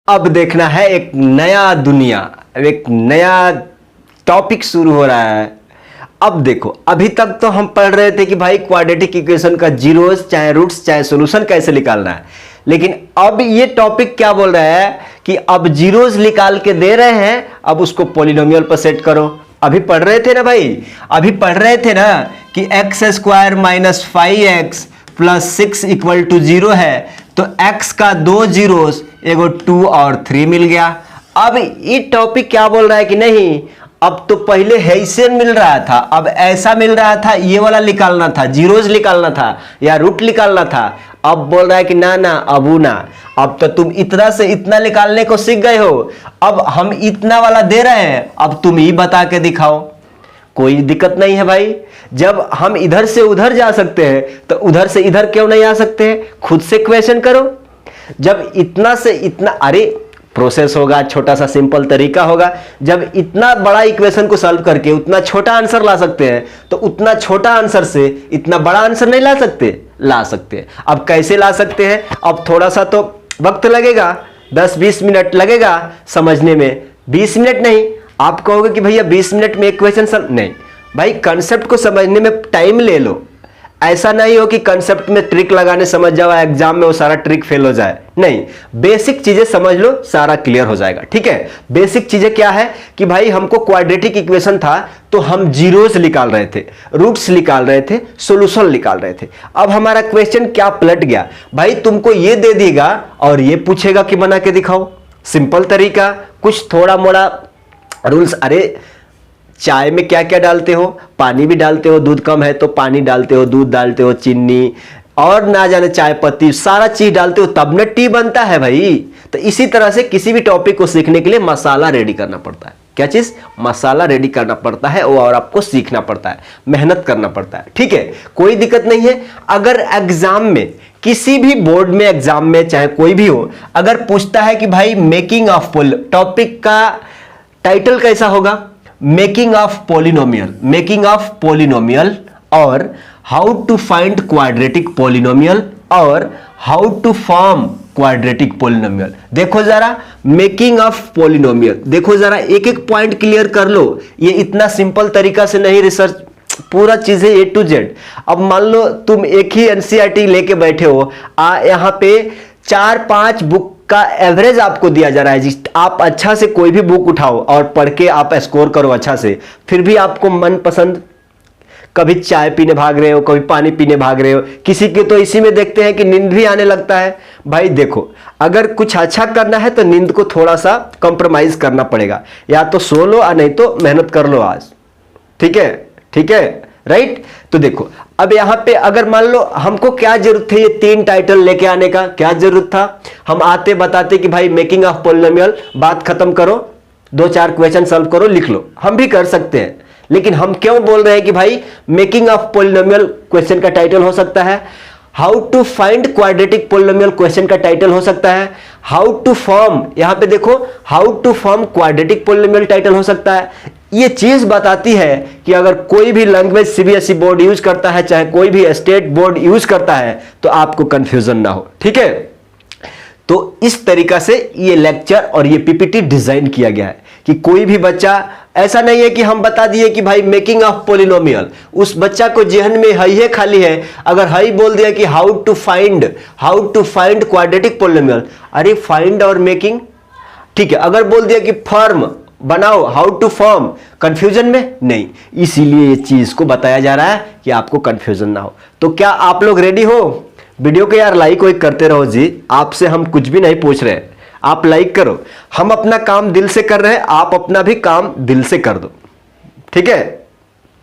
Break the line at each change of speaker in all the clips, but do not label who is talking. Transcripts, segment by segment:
अब देखना है एक नया दुनिया, एक नया टॉपिक शुरू हो रहा है। अब देखो, अभी तक तो हम पढ़ रहे थे कि भाई क्वाड्रेटिक इक्वेशन का जीरोस चाहे रूट्स चाहे सॉल्यूशन कैसे निकालना है, लेकिन अब ये टॉपिक क्या बोल रहा है कि अब जीरोस निकाल के दे रहे हैं, अब उसको पॉलिनोमियल पर सेट करो। अभी पढ़ रहे थे ना भाई, अभी पढ़ रहे थे ना कि x square minus 5x plus 6 equal to 0 है, तो x का दो जीरोस एगो 2 और 3 मिल गया। अब ये टॉपिक क्या बोल रहा है कि नहीं, अब तो पहले ऐसे मिल रहा था, अब ऐसा मिल रहा था, ये वाला निकालना था, जीरोस निकालना था या रूट निकालना था। अब बोल रहा है कि ना ना अबू ना, अब तो तुम इतना से इतना निकालने को सीख गए हो, अब हम इतना वाला दे रहे हैं, अब तुम ही बता के दिखाओ। कोई दिक्कत नहीं है भाई, जब हम इधर से उधर जा सकते हैं तो उधर से इधर क्यों नहीं आ सकते हैं? खुद से क्वेश्चन करो। जब इतना से इतना, अरे प्रोसेस होगा, छोटा सा सिंपल तरीका होगा। जब इतना बड़ा इक्वेशन को सॉल्व करके उतना छोटा आंसर ला सकते हैं, तो उतना छोटा आंसर से इतना बड़ा आंसर नहीं ला सकते? ला सकते हैं। अब कैसे ला सकते हैं? अब थोड़ा सा तो वक्त लगेगा, 10-20 मिनट लगेगा समझने में। 20 मिनट नहीं, आप कहोगे कि भैया 20 मिनट में इक्वेशन सॉल्व नहीं भाई, कंसेप्ट को समझने में टाइम ले लो। ऐसा नहीं हो कि कंसेप्ट में ट्रिक लगाने समझ जाओ, एग्जाम में वो सारा ट्रिक फेल हो जाए। नहीं, बेसिक चीजें समझ लो, सारा क्लियर हो जाएगा। ठीक है, बेसिक चीजें क्या है कि भाई हमको क्वाड्रेटिक इक्वेशन था तो हम जीरोस निकाल रहे थे, रूट्स निकाल रहे थे, सॉल्यूशन निकाल रहे थे। अब हमारा क्वेश्चन क्या पलट गया भाई, तुमको ये दे देगा और ये पूछेगा कि बना के दिखाओ। सिंपल तरीका, कुछ थोड़ा मोड़ा रूल्स। अरे चाय में क्या क्या डालते हो? पानी भी डालते हो, दूध कम है तो पानी डालते हो, दूध डालते हो, चीनी और ना जाने चाय पत्ती, सारा चीज डालते हो तब न टी बनता है भाई। तो इसी तरह से किसी भी टॉपिक को सीखने के लिए मसाला रेडी करना पड़ता है। क्या चीज? मसाला रेडी करना पड़ता है और आपको सीखना पड़ता है, मेहनत करना पड़ता है। ठीक है, कोई दिक्कत नहीं है। अगर एग्जाम में, किसी भी बोर्ड में एग्जाम में चाहे कोई भी हो, अगर पूछता है कि भाई मेकिंग ऑफ टॉपिक का टाइटल कैसा होगा? Making of polynomial, making of polynomial, और how to find quadratic polynomial, और how to form quadratic polynomial. देखो जरा, मेकिंग ऑफ पॉलिनोमियल, देखो जरा, एक एक पॉइंट क्लियर कर लो। ये इतना सिंपल तरीका से नहीं, रिसर्च पूरा चीजें A to Z। अब मान लो तुम एक ही NCERT लेके बैठे हो, यहाँ पे 4-5 बुक का एवरेज आपको दिया जा रहा है। आप अच्छा से कोई भी बुक उठाओ और पढ़ के आप स्कोर करो अच्छा से, फिर भी आपको मनपसंद, कभी चाय पीने भाग रहे हो, कभी पानी पीने भाग रहे हो। किसी के तो इसी में देखते हैं कि नींद भी आने लगता है। भाई देखो, अगर कुछ अच्छा करना है तो नींद को थोड़ा सा कंप्रोमाइज करना पड़ेगा, या तो सो लो और नहीं तो मेहनत कर लो आज। ठीक है, ठीक है, राइट। तो देखो, अब यहां पे अगर मान लो हमको क्या जरूरत है, ये 3 टाइटल लेके आने का क्या जरूरत था? हम आते बताते कि भाई मेकिंग ऑफ पॉलिनोमियल, बात खत्म करो, 2-4 क्वेश्चन सॉल्व करो, लिख लो। हम भी कर सकते हैं, लेकिन हम क्यों बोल रहे हैं कि भाई मेकिंग ऑफ पॉलिनोमियल क्वेश्चन का टाइटल हो सकता है, how to find quadratic polynomial question का टाइटल हो सकता है, हाउ टू फॉर्म, यहां पे देखो how to form quadratic polynomial title हो सकता है। ये चीज बताती है कि अगर कोई भी लैंग्वेज CBSE बोर्ड यूज करता है, चाहे कोई भी स्टेट बोर्ड यूज करता है, तो आपको कंफ्यूजन ना हो। ठीक है, तो इस तरीका से ये लेक्चर और ये PPT डिजाइन किया गया है कि कोई भी बच्चा, ऐसा नहीं है कि हम बता दिए कि भाई मेकिंग ऑफ पॉलिनोमियल, उस बच्चा को जहन में है खाली है, अगर है बोल दिया कि how to find quadratic polynomial, अरे फाइंड और मेकिंग, ठीक है। अगर बोल दिया कि फॉर्म बनाओ, हाउ टू फॉर्म, कंफ्यूजन में नहीं, इसीलिए ये चीज को बताया जा रहा है कि आपको कंफ्यूजन ना हो। तो क्या आप लोग रेडी हो? वीडियो को यार लाइक वाइक करते रहो जी, आपसे हम कुछ भी नहीं पूछ रहे, आप लाइक करो। हम अपना काम दिल से कर रहे हैं, आप अपना भी काम दिल से कर दो। ठीक है,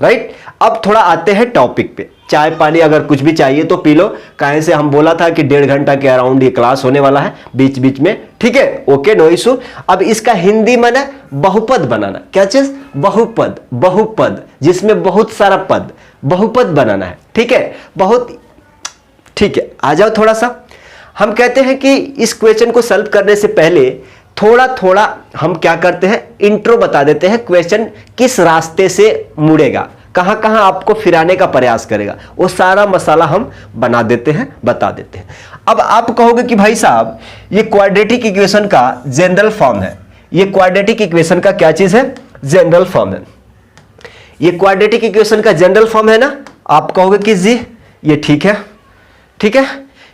राइट। अब थोड़ा आते हैं टॉपिक पे। चाय पानी अगर कुछ भी चाहिए तो पी लो, कहीं से हम बोला था कि 1.5 घंटा के अराउंड ये क्लास होने वाला है बीच बीच में। ठीक है, ओके, नो इशू। अब इसका हिंदी माने बहुपद बनाना। क्या चीज? बहुपद, बहुपद जिसमें बहुत सारा पद, बहुपद बनाना है। ठीक है, बहुत ठीक है। आ जाओ थोड़ा सा, हम कहते हैं कि इस क्वेश्चन को सॉल्व करने से पहले थोड़ा थोड़ा हम क्या करते हैं, इंट्रो बता देते हैं, क्वेश्चन किस रास्ते से मुड़ेगा, कहां कहां आपको फिराने का प्रयास करेगा, वो सारा मसाला हम बना देते हैं, बता देते हैं। अब आप कहोगे कि भाई साहब ये क्वाड्रेटिक इक्वेशन का जनरल फॉर्म है, ये क्वाड्रेटिक इक्वेशन का क्या चीज है, जनरल फॉर्म है। ये क्वाड्रेटिक इक्वेशन का जनरल फॉर्म है ना, आप कहोगे कि जी ये ठीक है, ठीक है,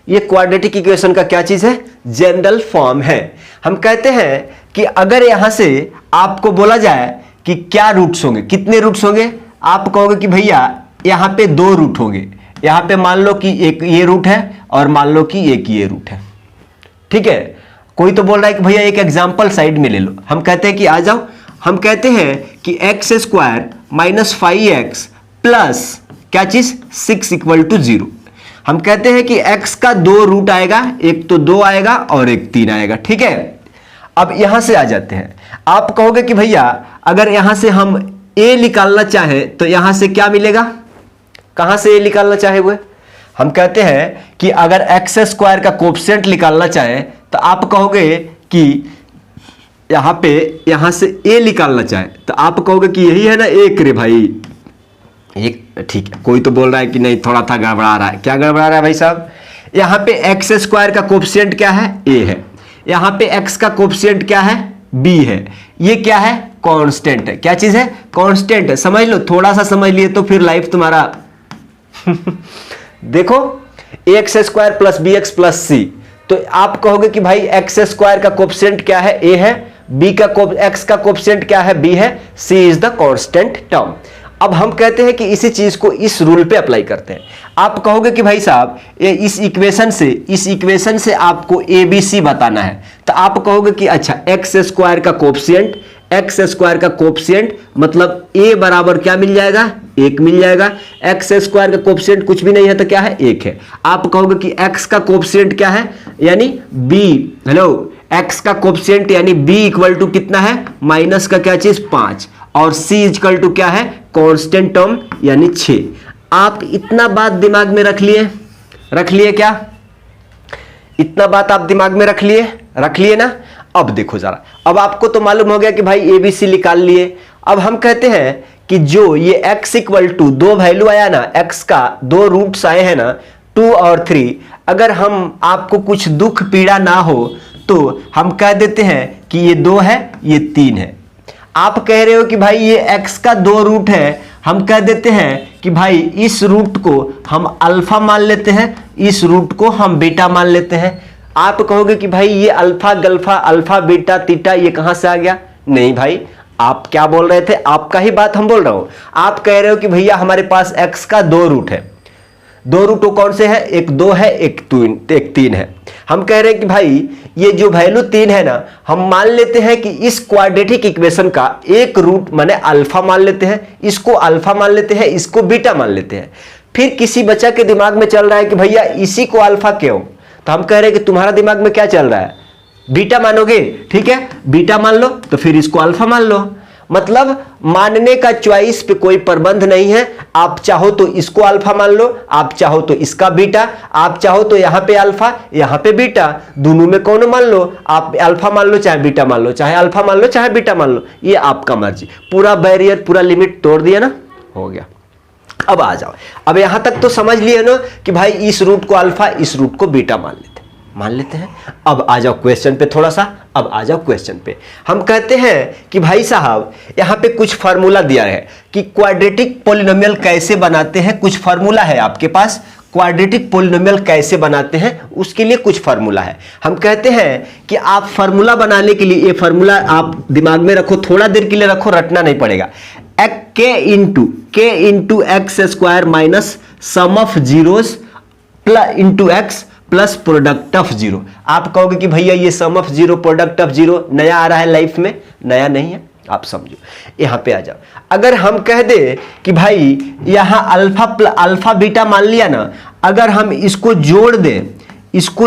ये क्वाड्रेटिक इक्वेशन का क्या चीज है, जनरल फॉर्म है। हम कहते हैं कि अगर यहां से आपको बोला जाए कि क्या रूट्स होंगे, कितने रूट्स होंगे, आप कहोगे कि भैया यहां पे 2 रूट होंगे, यहां पे मान लो कि एक ये रूट है और मान लो कि एक ये रूट है, ठीक है। कोई तो बोल रहा है कि भैया एक एग्जांपल साइड में ले लो, हम कहते हैं कि आ जाओ, हम कहते हैं कि x square minus 5x plus क्या चीज 6 इक्वल टू 0। हम कहते हैं कि x का 2 रूट आएगा, एक तो 2 आएगा और एक 3 आएगा, ठीक है। अब यहां से आ जाते हैं, आप कहोगे कि भैया अगर यहां से हम a निकालना चाहें तो यहां से क्या मिलेगा, कहां से a निकालना चाहे हुए, हम कहते हैं कि अगर एक्स स्क्वायर का कोएफिशिएंट निकालना चाहें तो आप कहोगे कि यहां से a निकालना चाहे तो आप कहोगे कि यही है ना एक रे भाई, एक, ठीक है। कोई तो बोल रहा है कि नहीं थोड़ा था गड़बड़ा रहा है, क्या गड़बड़ा रहा है भाई साहब, यहां पे एक्स स्क्वायर का कोएफिशिएंट क्या है, a है, यहां पे x का कोएफिशिएंट क्या है, b है, ये क्या है, कांस्टेंट है, क्या चीज है, कांस्टेंट है। समझ लो, थोड़ा सा समझ लिए तो फिर लाइफ तुम्हारा देखो ax square plus bx plus c, तो आप कहोगे कि भाई एक्स स्क्वायर का कोएफिशिएंट क्या है, a है, b का x का कोएफिशिएंट क्या है, b है, c is the constant term. अब हम कहते हैं कि इसी चीज को इस रूल पे अप्लाई करते हैं। आप कहोगे कि भाई साहब इस इक्वेशन से आपको ABC बताना है, तो आप कहोगे कि अच्छा एक्स स्क्वायर का कोएफिशिएंट मतलब a बराबर क्या मिल जाएगा, 1 मिल जाएगा। एक्स स्क्वायर का कोएफिशिएंट कुछ भी नहीं है तो क्या है, 1 है। आप कहोगे कि x का कोएफिशिएंट क्या है, यानी b, हेलो, x का कोएफिशिएंट यानी b इक्वल टू कितना है, माइनस का क्या चीज 5, और c इक्वल टू क्या है, कांस्टेंट टर्म यानी 6। आप इतना बात दिमाग में रख लिए क्या, इतना बात आप दिमाग में रख लिए ना। अब देखो जरा, अब आपको तो मालूम हो गया कि भाई ABC निकाल लिए। अब हम कहते हैं कि जो ये x इक्वल टू 2 वैल्यू आया ना, x का 2 रूट्स आए हैं ना, 2 और 3, अगर हम आपको कुछ दुख पीड़ा ना हो तो हम कह देते हैं कि ये 2 है, ये 3 है। आप कह रहे हो कि भाई ये x का 2 रूट है, हम कह देते हैं कि भाई इस रूट को हम अल्फा मान लेते हैं, इस रूट को हम बीटा मान लेते हैं। आप कहोगे कि भाई ये अल्फा गल्फा, अल्फा बीटा तीटा ये कहां से आ गया, नहीं भाई आप क्या बोल रहे थे, आपका ही बात हम बोल रहा हूं। आप कह रहे हो कि भैया हमारे पास x का 2 रूट है, 2 रूट कौन से है, एक 2 है, एक 3 है। हम कह रहे हैं कि भाई ये जो वैल्यू 3 है ना, हम मान लेते हैं कि इस क्वाड्रेटिक इक्वेशन का एक रूट माने अल्फा मान लेते हैं, इसको अल्फा मान लेते हैं, इसको बीटा मान लेते हैं। फिर किसी बच्चा के दिमाग में चल रहा है कि भैया इसी को अल्फा क्यों, तो हम कह रहे हैं कि तुम्हारा दिमाग में क्या चल रहा है, बीटा मानोगे, ठीक है, बीटा मान लो तो फिर इसको अल्फा मान लो। मतलब मानने का चॉइस पे कोई प्रतिबंध नहीं है, आप चाहो तो इसको अल्फा मान लो, आप चाहो तो इसका बीटा, आप चाहो तो यहां पे अल्फा यहां पे बीटा, दोनों में कौन मान लो, आप अल्फा मान लो चाहे बीटा मान लो, चाहे अल्फा मान लो चाहे बीटा मान लो, ये आपका मर्जी। पूरा बैरियर, पूरा लिमिट तोड़ दिया ना, हो गया। अब आ जाओ, अब यहां तक तो समझ लिए ना कि भाई इस रूट को अल्फा, इस रूट को बीटा मान लेते हैं। अब आ जाओ क्वेश्चन पे थोड़ा सा, अब आ जाओ क्वेश्चन पे। हम कहते हैं कि भाई साहब यहां पे कुछ फार्मूला दिया है कि क्वाड्रेटिक पॉलिनोमियल कैसे बनाते हैं, कुछ फार्मूला है आपके पास, क्वाड्रेटिक पॉलिनोमियल कैसे बनाते हैं उसके लिए कुछ फार्मूला है। हम कहते हैं कि आप फार्मूला बनाने के लिए, ये फार्मूला आप दिमाग में रखो, थोड़ा देर के लिए रखो, रटना नहीं पड़ेगा। k into x square minus sum of zeros into x plus product of zero. आप कहोगे कि भैया ये sum of zero product of zero नया आ रहा है लाइफ में, नया नहीं है, आप समझो। यहां पे आ जाओ, अगर हम कह दे कि भाई यहां अल्फा बीटा मान लिया ना, अगर हम इसको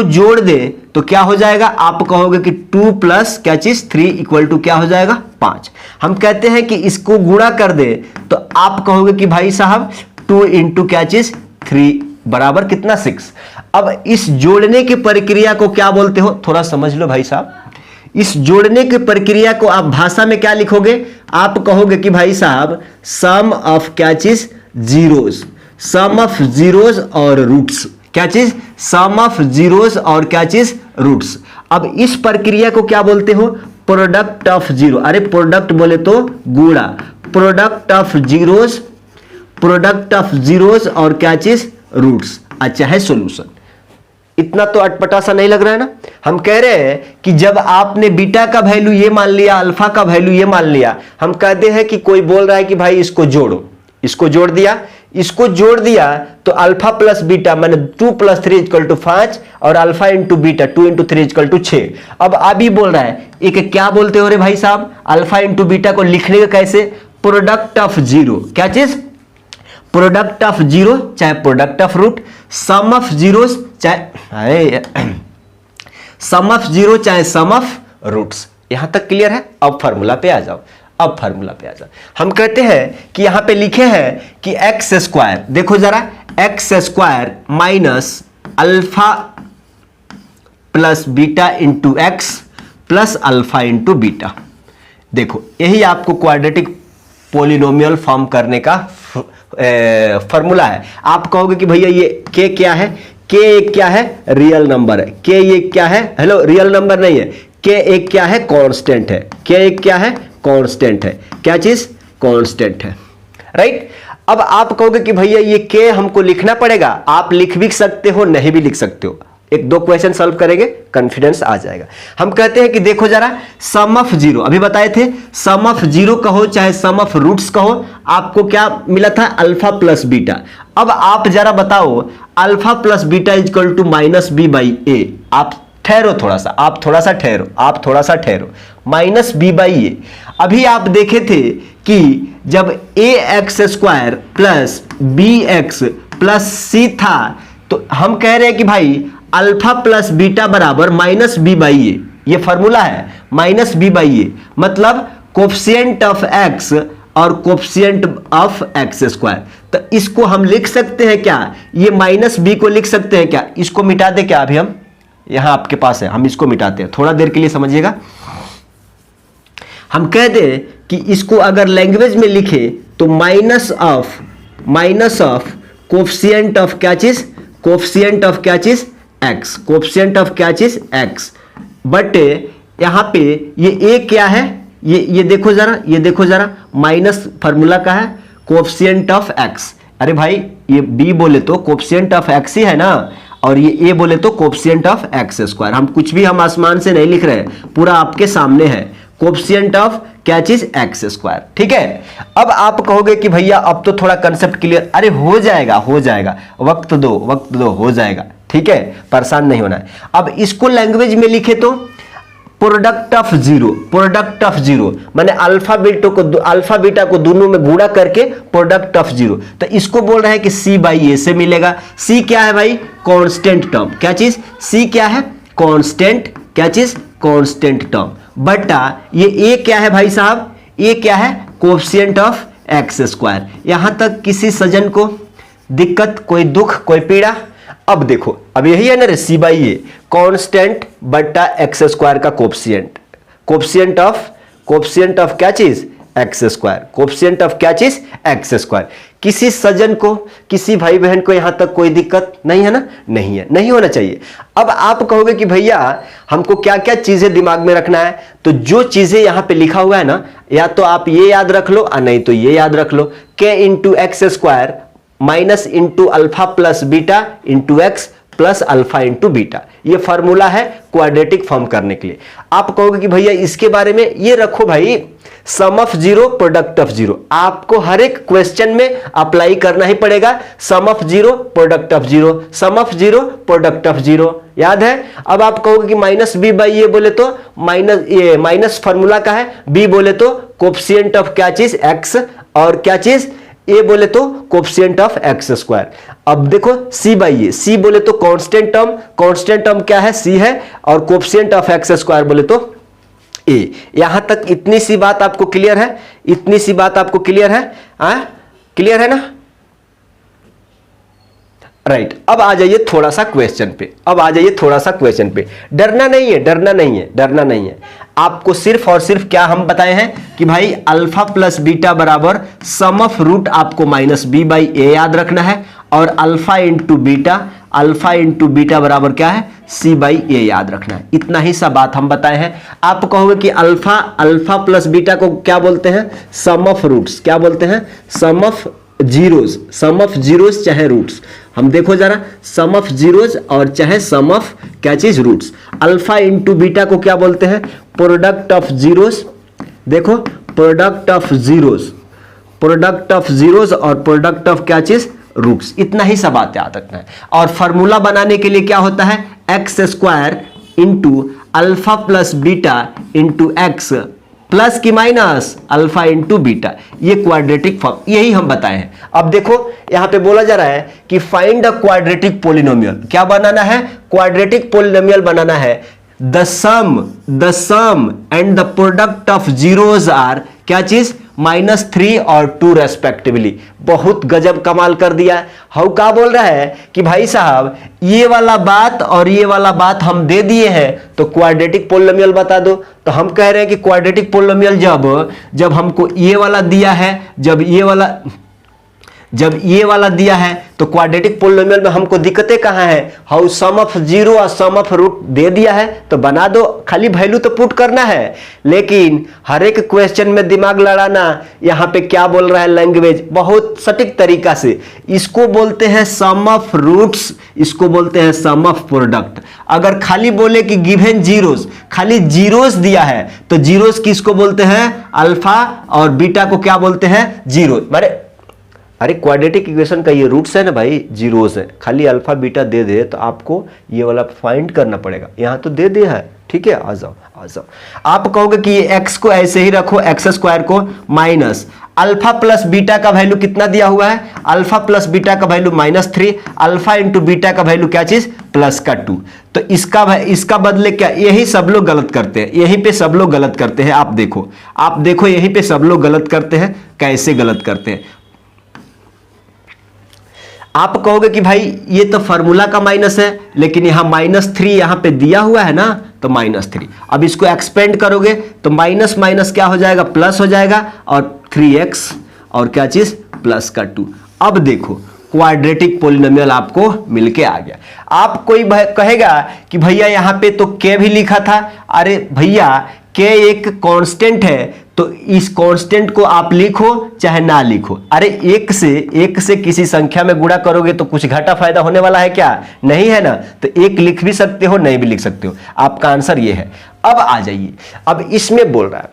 जोड़ दें तो क्या हो जाएगा, आप कहोगे कि 2 प्लस क्या चीज 3 इक्वल टू क्या हो जाएगा 5। हम कहते हैं कि इसको गुणा कर दे तो आप कहोगे कि भाई साहब 2 इंटू क्या चीज 3 बराबर कितना 6। अब इस जोड़ने की प्रक्रिया को क्या बोलते हो, थोड़ा समझ लो भाई साहब। इस जोड़ने की प्रक्रिया को आप भाषा में क्या लिखोगे, आप कहोगे कि भाई साहब सम ऑफ क्या चीज, जीरोस, सम ऑफ जीरोस और रूट्स, क्या चीज, सम ऑफ जीरोस और क्या चीज, रूट्स। अब इस प्रक्रिया को क्या बोलते हो, प्रोडक्ट ऑफ जीरो, अरे प्रोडक्ट बोले तो गुणा, product of zeros, product of zeros और क्या चीज, रूट्स। अच्छा है सॉल्यूशन। इतना तो अटपटा सा नहीं लग रहा है ना। हम कह रहे हैं कि जब आपने बीटा का वैल्यू ये मान लिया, अल्फा का वैल्यू ये मान लिया, हम कहते हैं कि कोई बोल रहा है कि भाई इसको जोड़ो, इसको जोड़ दिया, इसको जोड़ दिया तो अल्फा प्लस बीटा माने 2 + 3 = 5 और अल्फा इंटू बीटा 2 × 3 = 6। अब अभी बोल रहा है एक क्या बोलते हो रे भाई साहब, अल्फा इंटू बीटा को लिखने का कैसे, प्रोडक्ट ऑफ जीरो, क्या चीज, प्रोडक्ट ऑफ जीरो चाहे product of root, sum of zero चाहे सम ऑफ जीरो चाहे सम ऑफ रूट्स। यहां तक क्लियर है। अब फार्मूला पे आ जाओ, अब फार्मूला पे आ जाओ। हम कहते हैं कि यहां पे लिखे हैं कि एक्स स्क्वायर, देखो जरा, x square minus alpha plus beta into x plus alpha into beta. देखो यही आपको क्वाड्रेटिक पोलिनोमियल फॉर्म करने का फॉर्मूला है। आप कहोगे कि भैया ये के क्या है, के एक क्या है, रियल नंबर है, के ये क्या है, हेलो रियल नंबर नहीं है, के एक क्या है, कांस्टेंट है, के एक क्या है, कांस्टेंट है, क्या चीज, कांस्टेंट है, राइट। अब आप कहोगे कि भैया ये के हमको लिखना पड़ेगा, आप लिख भी सकते हो, नहीं भी लिख सकते हो, एक दो क्वेश्चन सॉल्व करेंगे कॉन्फिडेंस आ जाएगा। हम कहते हैं कि देखो जरा, सम ऑफ जीरो, अभी बताए थे, सम ऑफ जीरो कहो चाहे सम ऑफ रूट्स कहो, आपको क्या मिला था, अल्फा प्लस बीटा। अब आप जरा बताओ, alpha plus beta equal to minus b by a. आप ठहरो थोड़ा सा, आप थोड़ा सा ठहरो, आप थोड़ा सा ठहरो, माइनस बी बाई ए। अभी आप देखे थे कि जब a x square plus b x plus c था, तो हम कह रहे हैं कि भाई अल्फा प्लस बीटा बराबर माइनस बी बाई ए, ये फॉर्मूला है, माइनस बी बाई ए, मतलब कोफिशिएंट ऑफ एक्स और कोफिशिएंट ऑफ एक्स स्क्वायर। तो इसको हम लिख सकते हैं क्या, ये माइनस बी को लिख सकते हैं क्या, इसको मिटा दे क्या, अभी हम यहां आपके पास है, हम इसको मिटाते हैं, थोड़ा देर के लिए समझिएगा। हम कह दें कि इसको अगर लैंग्वेज में लिखे तो माइनस ऑफ कोफिशिएंट ऑफ क्या चीज, कोफिशिएंट ऑफ क्या चीज, एक्स, कोफिशिएंट ऑफ क्या चीज, एक्स, बट यहां पे ये ए क्या है, ये देखो जरा, ये देखो जरा, माइनस फार्मूला का है कोफिशिएंट ऑफ एक्स। अरे भाई ये बी बोले तो कोफिशिएंट ऑफ एक्स ही है ना, और ये ए बोले तो कोफिशिएंट ऑफ एक्स स्क्वायर। हम कुछ भी हम आसमान से नहीं लिख रहे हैं, पूरा आपके सामने है, कोफिशिएंट ऑफ क्या चीज, एक्स स्क्वायर, ठीक है। अब आप कहोगे कि भैया अब तो थोड़ा कंसेप्ट क्लियर, अरे हो जाएगा, हो जाएगा, वक्त दो, वक्त दो, हो जाएगा, ठीक है, परेशान नहीं होना है। अब इसको लैंग्वेज में लिखे तो product of zero, product of zero माने अल्फा बीटा को दोनों में गुणा करके प्रोडक्ट ऑफ जीरो। तो इसको बोल रहे हैं कि सी बाई ए से मिलेगा। सी क्या है भाई, कांस्टेंट टर्म, क्या चीज, सी क्या है, कांस्टेंट, क्या चीज, कांस्टेंट टर्म, बटा ये ए क्या है भाई साहब, ए क्या है, कोफिशिएंट ऑफ एक्स स्क्वायर। यहां तक किसी सज्जन को दिक्कत, कोई दुख, कोई पीड़ा। अब देखो, अब यही है ना रे, सी बाई ए, कांस्टेंट बटा एक्स स्क्वायर का कोफिशिएंट, कोफिशिएंट ऑफ क्या चीज, एक्स स्क्वायर, कोफिशिएंट ऑफ क्या चीज, एक्स स्क्वायर। किसी सज्जन को, किसी भाई बहन को यहां तक कोई दिक्कत नहीं है ना, नहीं है, नहीं होना चाहिए। अब आप कहोगे कि भैया हमको क्या क्या चीजें दिमाग में रखना है, तो जो चीजें यहां पे लिखा हुआ है ना, या तो आप ये याद रख लो और नहीं तो ये याद रख लो, के into x square minus into alpha plus beta into x plus alpha into beta. ये फॉर्मूला है क्वाड्रेटिक फॉर्म करने के लिए। आप कहोगे कि भैया इसके बारे में ये रखो भाई, sum of zero product of zero, आपको हर एक क्वेश्चन में अप्लाई करना ही पड़ेगा। Sum of zero product of zero, sum of zero product of zero, याद है। अब आप कहोगे कि माइनस बी बाई ये बोले तो माइनस फॉर्मूला का है, बी बोले तो कोफिशिएंट ऑफ क्या चीज, एक्स, और क्या चीज, ए बोले तो कोफिशिएंट ऑफ एक्स स्क्वायर। अब देखो सी बाई ए, सी बोले तो कांस्टेंट टर्म, कांस्टेंट टर्म क्या है, सी है, और कोफिशिएंट ऑफ एक्स स्क्वायर बोले तो ए। यहां तक इतनी सी बात आपको क्लियर है, इतनी सी बात आपको क्लियर है, क्लियर है ना, राइट अब आ जाइए थोड़ा सा क्वेश्चन पे, डरना नहीं है। आपको सिर्फ और सिर्फ क्या हम बताए हैं कि भाई अल्फा प्लस बीटा बराबर सम ऑफ रूट आपको माइनस बी बाई ए याद रखना है, और अल्फा इंटू बीटा बराबर क्या है, सी बाई ए याद रखना है। इतना ही सा बात हम बताए हैं। आप कहोगे कि अल्फा प्लस बीटा को क्या बोलते हैं, सम ऑफ रूट्स, क्या बोलते हैं, सम ऑफ जीरोस चाहे रूट्स। हम देखो जरा, सम ऑफ जीरोस और चाहे सम ऑफ क्या चीज, रूट्स। अल्फा इंटू बीटा को क्या बोलते हैं, प्रोडक्ट ऑफ जीरोस। देखो प्रोडक्ट ऑफ जीरोस और प्रोडक्ट ऑफ क्या चीज, रूट्स। इतना ही सब बात याद रखना है। और फॉर्मूला बनाने के लिए क्या होता है, x square into alpha plus beta into x plus की माइनस अल्फा इंटू बीटा, ये क्वाड्रेटिक फॉर्म, यही हम बताए हैं। अब देखो यहां पे बोला जा रहा है कि फाइंड अ क्वाड्रेटिक पोलिनोमियल। क्या बनाना है, क्वाड्रेटिक पोलिनोमियल बनाना है। The sum and the product of zeros are क्या चीज, -3 और 2 रेस्पेक्टिवली। बहुत गजब कमाल कर दिया। हाउ का बोल रहा है कि भाई साहब ये वाला बात और ये वाला बात हम दे दिए हैं, तो क्वाड्रेटिक पोलिनोमियल बता दो। तो हम कह रहे हैं कि क्वाड्रेटिक पोलिनोमियल जब हमको ये वाला दिया है, जब ये वाला दिया है, तो क्वाड्रेटिक पोलिनोमियल में हमको दिक्कतें कहां है, हाउ सम ऑफ जीरो और सम ऑफ रूट दे दिया है तो बना दो, खाली वैल्यू तो पुट करना है। लेकिन हर एक क्वेश्चन में दिमाग लड़ाना, यहां पे क्या बोल रहा है लैंग्वेज, बहुत सटीक तरीका से। इसको बोलते हैं सम ऑफ रूट्स, इसको बोलते हैं सम ऑफ प्रोडक्ट। अगर खाली बोले कि गिवन जीरोस, खाली जीरोस दिया है, तो जीरोस किसको बोलते हैं, अल्फा, और बीटा को क्या बोलते हैं, जीरो। अरे क्वाड्रेटिक इक्वेशन का ये रूट्स है ना भाई, जीरोस है। खाली अल्फा बीटा दे दे तो आपको ये वाला फाइंड करना पड़ेगा, यहां तो दे दिया है। ठीक है, आ जाओ। आप कहोगे कि ये एक्स को ऐसे ही रखो, एक्स स्क्वायर को माइनस अल्फा प्लस बीटा का वैल्यू कितना दिया हुआ है, अल्फा प्लस बीटा का वैल्यू -3, अल्फा इंटू बीटा का वैल्यू क्या चीज, +2। तो इसका बदले क्या, यही सब लोग गलत करते हैं, यहीं पे सब लोग गलत करते हैं। आप देखो यहीं पे सब लोग गलत करते हैं। कैसे गलत करते हैं, आप कहोगे कि भाई ये तो फार्मूला का माइनस है, लेकिन यहां -3 यहां पे दिया हुआ है ना, तो -3। अब इसको एक्सपेंड करोगे तो माइनस माइनस क्या हो जाएगा, प्लस हो जाएगा, और 3x और क्या चीज, +2। अब देखो क्वाड्रेटिक पोलिनोमियल आपको मिलके आ गया। आप कोई कहेगा कि भैया यहां पे तो k भी लिखा था। अरे भैया k एक कांस्टेंट है, तो इस कांस्टेंट को आप लिखो चाहे ना लिखो। अरे एक से किसी संख्या में गुणा करोगे तो कुछ घाटा फायदा होने वाला है क्या, नहीं है ना। तो एक लिख भी सकते हो, नहीं भी लिख सकते हो। आपका आंसर ये है। अब आ जाइए, अब इसमें बोल रहा है,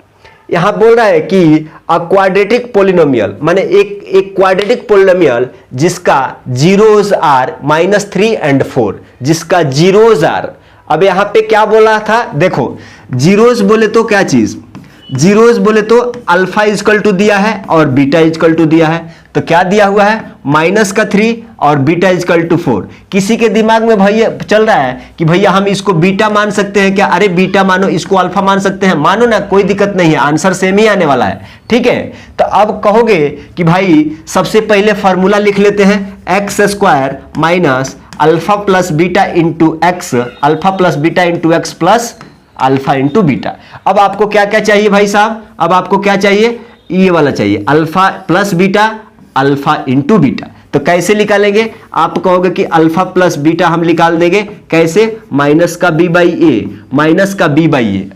यहां बोल रहा है कि अ क्वाड्रेटिक पोलिनोमियल, माने एक क्वाड्रेटिक पोलिनोमियल जिसका जीरोज आर -3 और 4, जिसका जीरोज आर। अब यहां पे क्या बोला था, देखो जीरोज बोले तो क्या चीज, जीरोज बोले तो अल्फा इजकल टू दिया है और बीटा इजकल टू दिया है। तो क्या दिया हुआ है, -3 और बीटा इजकल टू 4। किसी के दिमाग में भैया चल रहा है कि भैया हम इसको बीटा मान सकते हैं क्या, अरे बीटा मानो, इसको अल्फा मान सकते हैं, मानो ना, कोई दिक्कत नहीं है, आंसर सेम ही आने वाला है। ठीक है, तो अब कहोगे कि भाई सबसे पहले फॉर्मूला लिख लेते हैं, x square minus alpha plus beta into x, alpha plus beta into x plus alpha into beta. अब आपको क्या क्या चाहिए भाई साहब, अब आपको क्या चाहिए, ये वाला चाहिए, alpha plus beta alpha into beta. तो कैसे निकालेंगे, आप कहोगे कि अल्फा प्लस बीटा हम निकाल देंगे कैसे, माइनस का b by a.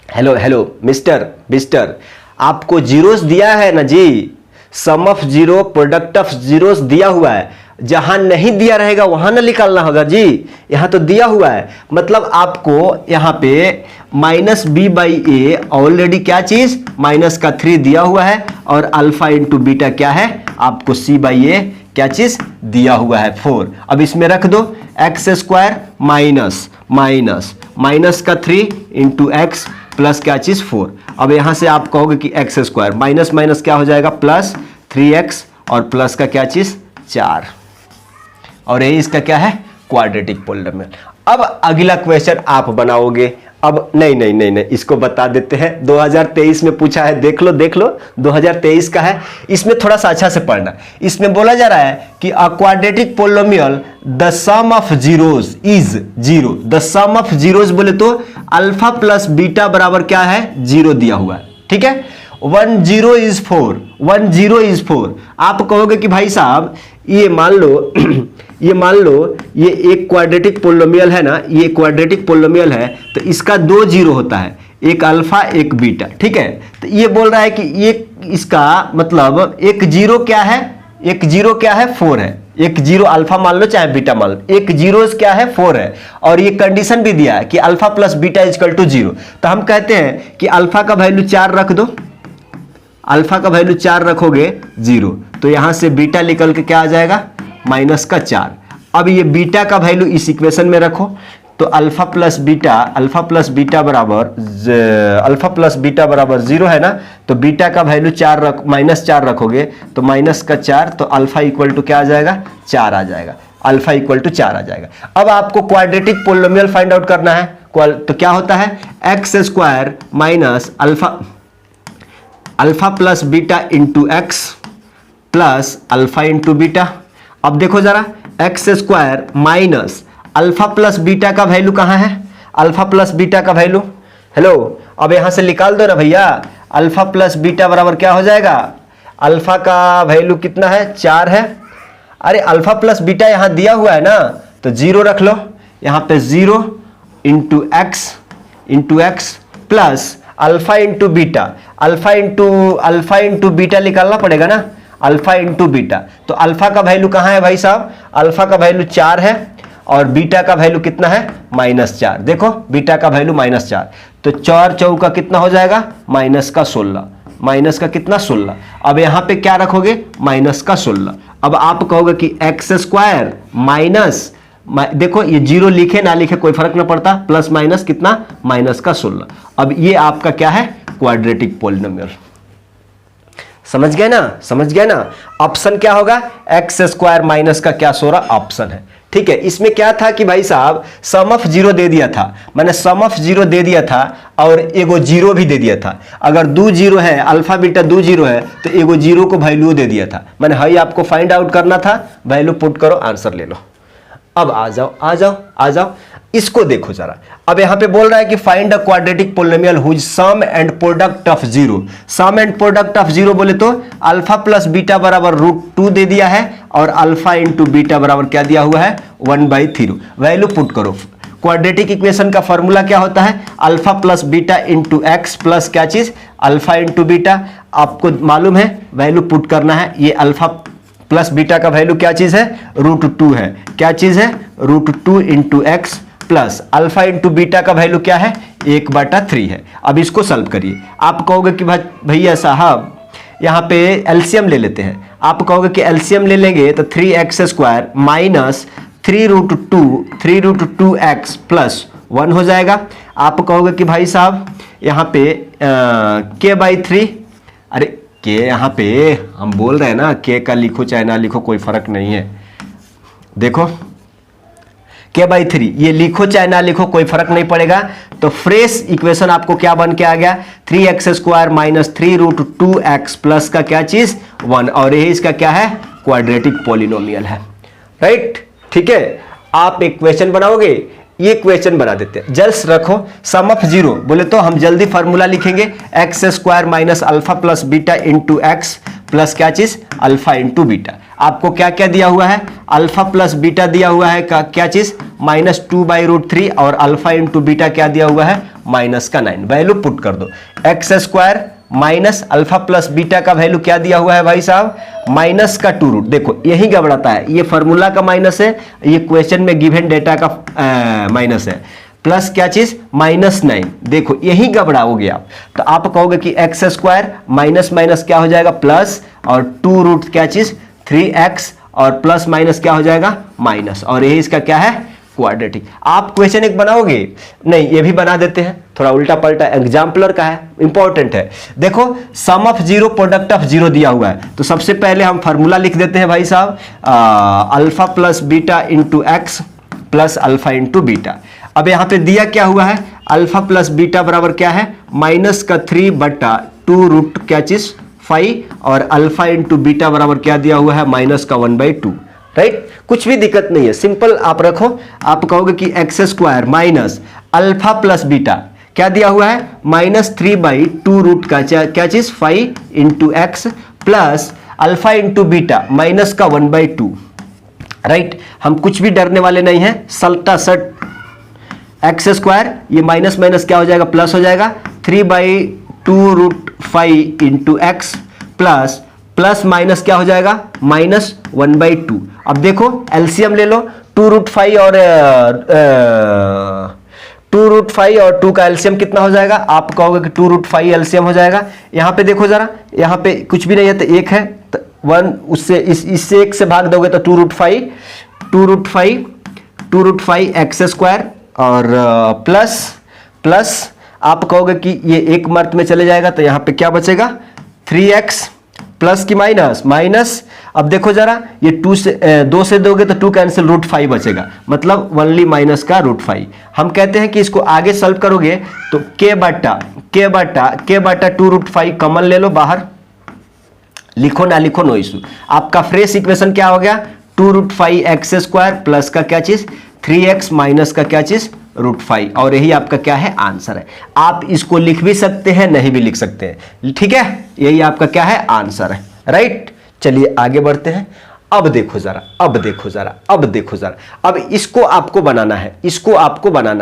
Hello mister, आपको जीरोस दिया है ना जी, sum of zero product of zeros दिया हुआ है। जहां नहीं दिया रहेगा वहां ना निकालना होगा जी, यहां तो दिया हुआ है। मतलब आपको यहां पे -b/a ऑलरेडी क्या चीज, -3 दिया हुआ है, और अल्फा इंटू बीटा क्या है, आपको c/a क्या चीज दिया हुआ है, 4। अब इसमें रख दो, एक्स स्क्वायर माइनस का 3 इंटू एक्स प्लस क्या चीज 4। अब यहां से आप कहोगे कि एक्स स्क्वायर माइनस माइनस क्या हो जाएगा, प्लस 3x और प्लस का क्या चीज 4, और ये इसका क्या है, क्वाड्रेटिक पोलिनोमियल। अब अगला क्वेश्चन आप बनाओगे, अब नहीं नहीं नहीं नहीं, इसको बता देते हैं। 2023 में पूछा है, देख लो देख लो, 2023 का है। इसमें थोड़ा सा अच्छा से पढ़ना। इसमें बोला जा रहा है कि a quadratic polynomial the sum of zeros is zero. The sum of zeros बोले तो अल्फा प्लस बीटा बराबर क्या है, जीरो दिया हुआ है, ठीक है। 1 0 इज 4, 1 0 इज 4। आप कहोगे कि भाई साहब ये मान लो ये मान लो ये एक क्वाड्रेटिक पोलिनोमियल है ना, ये क्वाड्रेटिक पोलिनोमियल है, तो इसका 2 जीरो होता है, एक अल्फा एक बीटा, ठीक है। तो ये बोल रहा है कि ये इसका मतलब एक जीरो क्या है, एक जीरो क्या है, 4 है। एक जीरो अल्फा मान लो चाहे बीटा मान लो, एक जीरो क्या है, 4 है। और ये कंडीशन भी दिया है कि alpha plus beta is equal to 0। तो हम कहते हैं कि अल्फा का वैल्यू 4 रख दो, अल्फा का वैल्यू 4 रखोगे 0, तो यहां से बीटा निकल के क्या आ जाएगा, माइनस का 4। अब ये बीटा का वैल्यू इस इक्वेशन में रखो, तो अल्फा प्लस बीटा बराबर 0 है ना, तो बीटा का वैल्यू माइनस 4 रखोगे तो माइनस का 4, तो अल्फा इक्वल टू क्या आ जाएगा, 4 आ जाएगा। अल्फा इक्वल टू 4 आ जाएगा। अब आपको क्वाड्रेटिक पोलिनोमियल फाइंड आउट करना है, तो क्या होता है, x square minus alpha plus beta into x plus alpha into beta. अब देखो जरा, x square minus alpha plus beta का वैल्यू कहां है, अल्फा प्लस बीटा का वैल्यू, हेलो, अब यहां से निकाल दो ना भैया। अल्फा प्लस बीटा बराबर क्या हो जाएगा, अल्फा का वैल्यू कितना है, 4 है। अरे अल्फा प्लस बीटा यहां दिया हुआ है ना, तो 0 रख लो, यहां पे 0 into x plus alpha into beta, alpha into beta निकालना पड़ेगा ना, अल्फा इंटू बीटा। तो अल्फा का वैल्यू कहां है भाई साहब, अल्फा का वैल्यू 4 है और बीटा का वैल्यू कितना है, -4। देखो बीटा का वैल्यू -4, तो 4 चौका कितना हो जाएगा, माइनस का 16, माइनस का कितना, 16। अब यहां पे क्या रखोगे, माइनस का 16। अब आप कहोगे कि एक्स स्क्वायर माइनस, देखो ये 0 लिखे ना लिखे कोई फर्क ना पड़ता, प्लस माइनस कितना, माइनस का 16। अब ये आपका क्या है, क्वाड्रेटिक पोलिनोमियल। समझ गए ना, समझ गए ना। ऑप्शन क्या होगा, एक्स स्क्वायर माइनस का क्या 16 ऑप्शन है, ठीक है। इसमें क्या था कि भाई साहब सम ऑफ 0 दे दिया था, मैंने सम ऑफ 0 दे दिया था और एगो 0 भी दे दिया था। अगर 2 0 है, अल्फा बीटा 2 0 है, तो एगो 0 को वैल्यू दे दिया था। मैंने हाई आपको फाइंड आउट करना था, वैल्यू पुट करो, आंसर ले लो। अब आ जाओ, इसको देखो जरा। अब यहां पे बोल रहा है कि find a quadratic polynomial whose sum and product of 0। Sum and product of 0 बोले तो अल्फा प्लस बीटा बराबर √2 दे दिया है और अल्फा इंटू बीटा बराबर क्या दिया हुआ है, 1/3। वैल्यू पुट करो। क्वाड्रेटिक इक्वेशन का फॉर्मूला क्या होता है, alpha plus beta into x plus क्या चीज, अल्फा इंटू बीटा। आपको मालूम है वैल्यू पुट करना है। ये अल्फा प्लस बीटा का वैल्यू क्या चीज है, √2 है। क्या चीज है, √2 into x plus alpha into beta का वैल्यू क्या है, 1/3 है। अब इसको सॉल्व करिए। आप कहोगे कि भैया साहब यहाँ पे एलसीएम ले लेते हैं। आप कहोगे कि एलसीएम ले लेंगे तो 3x square minus 3√2x plus 1 हो जाएगा। आप कहोगे कि भाई साहब यहाँ पे k/3, अरे के यहाँ पे हम बोल रहे हैं ना, के का लिखो चाहे ना लिखो कोई फर्क नहीं है। देखो k/3 ये लिखो चाहे ना लिखो कोई फर्क नहीं पड़ेगा। तो फ्रेश इक्वेशन आपको क्या बन के आ गया, 3x square minus 3√2x plus का क्या चीज 1, और ये इसका क्या है, क्वाड्रेटिक पॉलिनोमियल है, राइट। ठीक है, आप एक क्वेश्चन बनाओगे, ये क्वेश्चन बना देते हैं। जल्द रखो, सम ऑफ 0 बोले तो हम जल्दी फॉर्मूला लिखेंगे, x square minus alpha plus beta into x plus क्या चीज, अल्फा इंटू बीटा। आपको क्या क्या दिया हुआ है, अल्फा प्लस बीटा दिया हुआ है क्या चीज, -2/√3, और अल्फा इंटू बीटा क्या दिया हुआ है, -9। वैल्यू पुट कर दो। X square minus alpha plus beta का वैल्यू क्या दिया हुआ है भाई साहब, -2 रूट। देखो यही गड़बड़ाता है, ये फॉर्मूला का माइनस है, ये क्वेश्चन में गिवन डेटा का माइनस है, प्लस क्या चीज -9। देखो यही गड़बड़ा हो गया। तो आप कहोगे कि एक्स स्क्वायर माइनस माइनस क्या हो जाएगा प्लस, और 2 रूट क्या चीज 3x, और प्लस माइनस क्या हो जाएगा माइनस, और यही इसका क्या है, क्वाड्रेटिक। आप क्वेश्चन एक बनाओगे, नहीं ये भी बना देते हैं, थोड़ा उल्टा पलटा एग्जाम्पलर का है, इंपॉर्टेंट है। देखो सम ऑफ 0 प्रोडक्ट ऑफ 0 दिया हुआ है, तो सबसे पहले हम फार्मूला लिख देते हैं भाई साहब, alpha plus beta into x plus alpha into beta. अब यहाँ पे दिया क्या हुआ है, अल्फा प्लस बीटा बराबर क्या है, माइनस का 3 बटा 2 रूट क्या चीज 5, और अल्फा इंटू बीटा बराबर क्या दिया हुआ है, माइनस का 1/2, राइट। कुछ भी दिक्कत नहीं है, सिंपल आप रखो। आप कहोगे कि x square minus alpha plus beta क्या दिया हुआ है, -3/2 रूट का क्या चीज 5 into x plus alpha into beta minus का 1/2, राइट। हम कुछ भी डरने वाले नहीं हैं, सल्टा सट एक्स स्क्वायर, ये माइनस माइनस क्या हो जाएगा, प्लस हो जाएगा, 3/2 root 5 into x plus plus minus क्या हो जाएगा, -1/2। अब देखो एलसीएम ले लो, 2 रूट 5 और 2 का एलसीएम कितना हो जाएगा, आप कहोगे कि 2 रूट 5 एलसीएम हो जाएगा। यहां पे देखो जरा, यहां पे कुछ भी नहीं है तो 1 है, तो 1 उससे इससे 1 से भाग दोगे तो 2 रूट 5 एक्स स्क्वायर और प्लस आप कहोगे कि ये एक मर्त में चले जाएगा तो यहां पे क्या बचेगा, 3x प्लस की माइनस। अब देखो जरा, ये 2 से दोगे तो 2 कैंसिल, रूट 5 बचेगा, मतलब ओनली माइनस का रूट 5। हम कहते हैं कि इसको आगे सॉल्व करोगे तो k बटा 2 रूट 5 कॉमन ले लो बाहर, लिखो ना लिखो नो इशू। आपका फ्रेश इक्वेशन क्या हो गया, 2 रूट 5 एक्स स्क्वायर प्लस का क्या चीज 3x माइनस का क्या चीज रूट 5, और यही आपका क्या है, आंसर है। आप इसको लिख भी सकते हैं, नहीं भी लिख सकते हैं, ठीक है, यही आपका क्या है, आंसर है, राइट। चलिए आगे बढ़ते हैं। अब देखो जरा, अब इसको आपको बनाना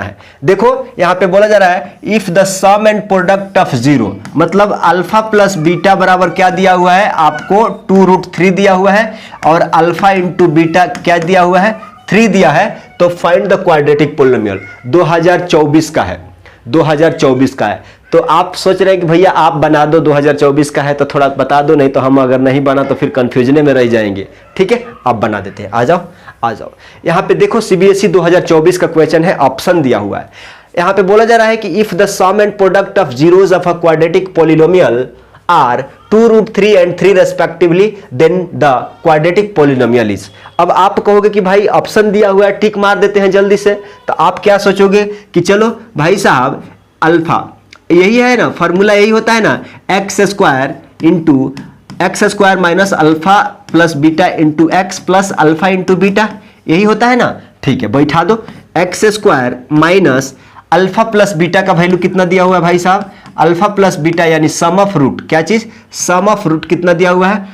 है, देखो यहां पे बोला जा रहा है if the sum and product of 0, मतलब अल्फा प्लस बीटा बराबर क्या दिया हुआ है आपको, 2 रूट 3 दिया हुआ है, और अल्फा इंटू बीटा क्या दिया हुआ है, 3 दिया है। तो फाइंड द क्वाड्रेटिक पोलिनोमियल, 2024 का है, 2024 का है। तो आप सोच रहे हैं कि भैया आप बना दो, 2024 का है तो थोड़ा बता दो, नहीं तो हम अगर नहीं बना तो फिर कंफ्यूजन में रह जाएंगे, ठीक है। आप बना देते हैं, आ जाओ। यहाँ पे देखो सीबीएसई 2024 का क्वेश्चन है, ऑप्शन दिया हुआ है। यहाँ पे बोला जा रहा है कि if the sum and product of zeros of a quadratic polynomial are 2 root 3 and 3 respectively, then the quadratic polynomial is. अब आप कहोगे कि भाई ऑप्शन दिया हुआ है, टिक मार देते हैं जल्दी से। तो आप क्या सोचोगे कि चलो भाई साहब, अल्फा यही है ना, फॉर्मूला यही होता है ना, x square minus alpha plus beta into x plus alpha into beta, यही होता है ना। ठीक है, बैठा दो, x square minus alpha plus beta का वैल्यू कितना दिया हुआ है भाई साहब, अल्फा प्लस बीटा यानी सम ऑफ रूट, क्या चीज, सम ऑफ रूट कितना दिया हुआ है,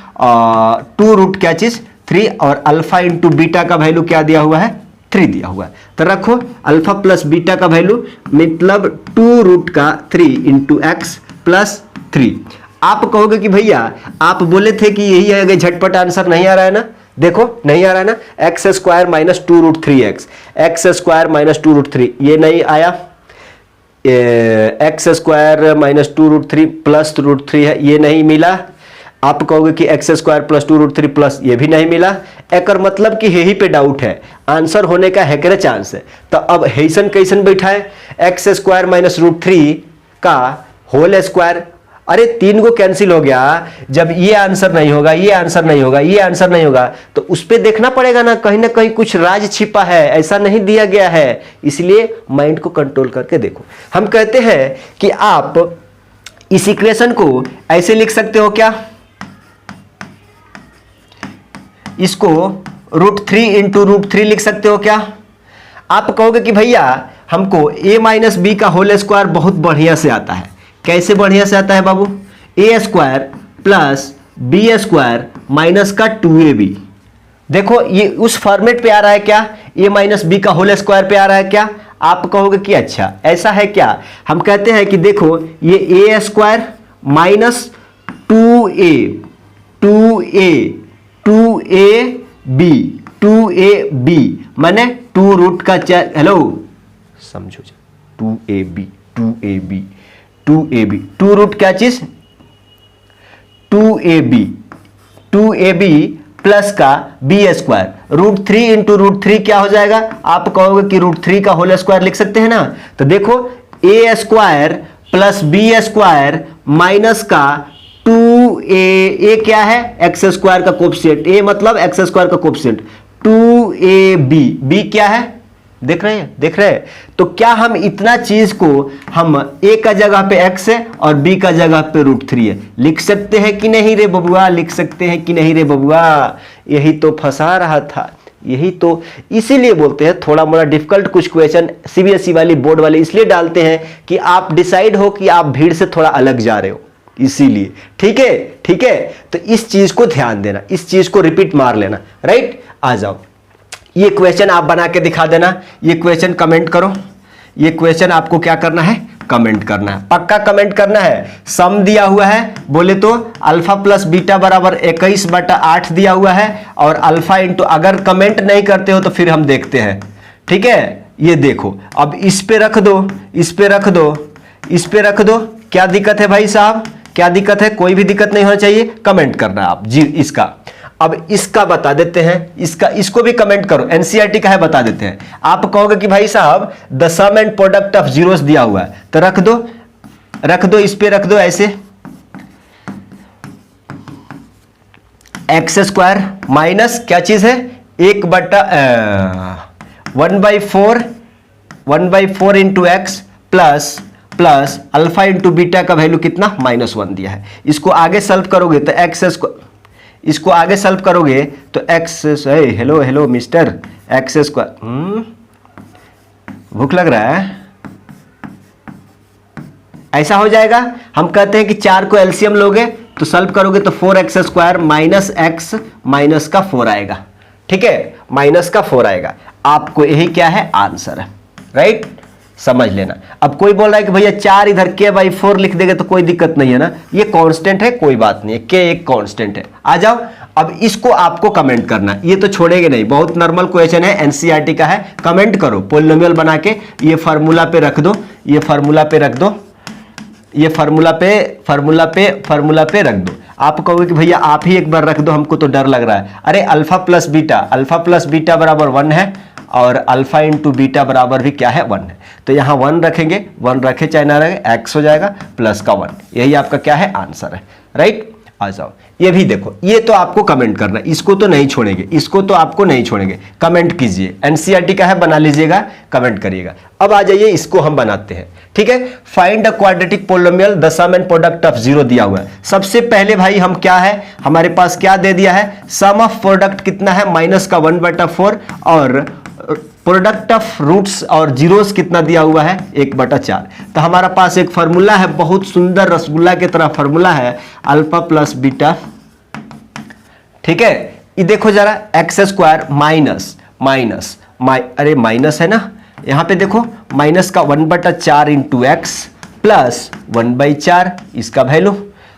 2 रूट क्या चीज 3, और अल्फा इंटू बीटा का वैल्यू क्या दिया हुआ है, 3 दिया हुआ है। तो रखो अल्फा प्लस बीटा का वैल्यू मतलब 2 रूट का 3 इंटू एक्स प्लस 3। आप कहोगे कि भैया आप बोले थे कि यही है, झटपट आंसर नहीं आ रहा है ना, देखो नहीं आ रहा है ना, x square minus 2 root 3 x square minus 2 root 3, ये नहीं आया, x square minus 2 root 3 plus root 3 है, ये नहीं मिला। आप कहोगे कि x square plus 2 root 3 plus, ये भी नहीं मिला। एक मतलब कि यही पे डाउट है, आंसर होने का हैकरे चांस है। तो अब हेसन कैसन बैठा है, एक्स स्क्वायर माइनस रूट 3 का होल स्क्वायर, अरे 3 को कैंसिल हो गया। जब ये आंसर नहीं होगा, ये आंसर नहीं होगा, ये आंसर नहीं होगा, तो उस पर देखना पड़ेगा ना कहीं कुछ राज छिपा है, ऐसा नहीं दिया गया है। इसलिए माइंड को कंट्रोल करके देखो। हम कहते हैं कि आप इस इक्वेशन को ऐसे लिख सकते हो क्या, इसको रूट 3 इंटू रूट 3 लिख सकते हो क्या। आप कहोगे कि भैया हमको a माइनस बी का होल स्क्वायर बहुत बढ़िया से आता है। कैसे बढ़िया से आता है बाबू, a square plus b square minus का 2ab। देखो ये उस फॉर्मेट पे आ रहा है क्या, a माइनस बी का होल स्क्वायर पे आ रहा है क्या। आप कहोगे कि अच्छा ऐसा है क्या। हम कहते हैं कि देखो ये a स्क्वायर माइनस 2ab माने 2 रूट का हेलो समझो 2ab 2 रूट क्या चीज 2ab प्लस का b square root 3 into root 3 क्या हो जाएगा। आप कहोगे कि रूट 3 का होल स्क्वायर लिख सकते हैं ना। तो देखो a square plus b square minus का 2a क्या है, एक्स स्क्वायर का कोफिशिएंट, a मतलब एक्स स्क्वायर का कोफिशिएंट 2ab, b क्या है देख रहे हैं, देख रहे हैं। तो क्या हम इतना चीज को हम a का जगह पे x है और b का जगह पे √3 है लिख सकते हैं कि नहीं रे बबुआ, लिख सकते हैं कि नहीं रे बबुआ? यही तो फंसा रहा था, यही तो, इसीलिए बोलते हैं थोड़ा मोड़ा डिफिकल्ट कुछ क्वेश्चन सीबीएसई वाली बोर्ड वाले इसलिए डालते हैं कि आप डिसाइड हो कि आप भीड़ से थोड़ा अलग जा रहे हो, इसीलिए। ठीक है, ठीक है। तो इस चीज को ध्यान देना, इस चीज को रिपीट मार लेना, राइट। आ जाओ, ये क्वेश्चन आप बना के दिखा देना, ये क्वेश्चन कमेंट करो, ये क्वेश्चन आपको क्या करना है, कमेंट करना है, पक्का कमेंट करना है। सम दिया हुआ है, बोले तो अल्फा प्लस बीटा बराबर 21/8 दिया हुआ है, और अल्फा इंटू, अगर कमेंट नहीं करते हो तो फिर हम देखते हैं, ठीक है। ये देखो, अब इस पे रख दो, इस पे रख दो, इस पे रख दो, क्या दिक्कत है भाई साहब, क्या दिक्कत है? कोई भी दिक्कत नहीं होना चाहिए, कमेंट करना है आप जी इसका। अब इसका बता देते हैं, इसका, इसको भी कमेंट करो, एनसीईआरटी का है, बता देते हैं। आप कहोगे कि भाई साहब the sum and product of zeros दिया हुआ है, तो रख दो, रख दो, इस पे रख दो ऐसे, एक्स स्क्वायर माइनस क्या चीज है, 1/4 into x plus alpha into beta का वैल्यू कितना, -1 दिया है। इसको आगे सॉल्व करोगे तो एक्स स्क्वायर, इसको आगे सॉल्व करोगे तो x, hello hello mister, x square, भूख लग रहा है, ऐसा हो जाएगा। हम कहते हैं कि 4 को एलसीएम लोगे तो सॉल्व करोगे तो 4x square minus x minus का 4 आएगा, ठीक है, माइनस का 4 आएगा। आपको यही क्या है, आंसर है, राइट, समझ लेना। अब कोई बोल रहा है कि भैया 4 इधर k/4 लिख देंगे तो कोई दिक्कत नहीं है ना, ये कांस्टेंट है, कोई बात नहीं है, k एक कांस्टेंट है। आ जाओ, अब इसको आपको कमेंट करना, ये तो छोड़ेंगे नहीं, बहुत नॉर्मल क्वेश्चन है, एनसीईआरटी का है। कमेंट करो, पॉलिनोमियल बना के ये फार्मूला पे रख दो, ये फार्मूला पे रख दो, ये फार्मूला पे रख दो। आप कहोगे कि भैया आप ही एक बार रख दो, हमको तो डर लग रहा है। अरे अल्फा प्लस बीटा बराबर 1 है, और अल्फा इंटू बीटा बराबर भी क्या है, 1 है। तो यहाँ 1 रखेंगे, 1 रखे चाहे ना रखे, एक्स हो जाएगा प्लस का 1, यही आपका क्या है, आंसर है, राइट। आ जाओ, ये भी देखो, ये तो आपको कमेंट करना, इसको तो नहीं छोड़ेंगे, इसको तो आपको नहीं छोड़ेंगे, कमेंट कीजिए। एनसीईआरटी का है, बना लीजिएगा, कमेंट करिएगा। अब आ जाइए, इसको हम बनाते हैं, ठीक है। Find a quadratic polynomial the sum and product of zero दिया हुआ है। सबसे पहले भाई हम क्या है, हमारे पास क्या दे दिया है, सम ऑफ प्रोडक्ट कितना है, -1/4, और प्रोडक्ट ऑफ रूट्स और जीरोस कितना दिया हुआ है, 1/4। तो हमारा पास एक फार्मूला है, बहुत सुंदर रसगुल्ला की तरह फार्मूला है, अल्फा प्लस बीटा, ठीक है। ये देखो जरा, एक्स स्क्वायर माइनस अरे माइनस है ना, यहां पे देखो, माइनस का 1/4 इंटू एक्स प्लस 1/4 इसका वैल्यू,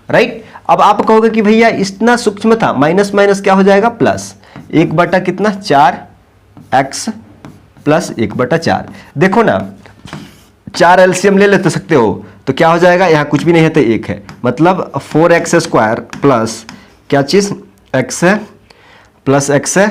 राइट। अब आप कहोगे कि भैया इतना सूक्ष्म था, माइनस माइनस क्या हो जाएगा, प्लस 1/4 एक्स प्लस 1/4। देखो ना, 4 एलसीएम ले लेते सकते हो तो क्या हो जाएगा, यहाँ कुछ भी नहीं है तो 1 है, मतलब 4x स्क्वायर प्लस क्या चीज, x है, प्लस x है,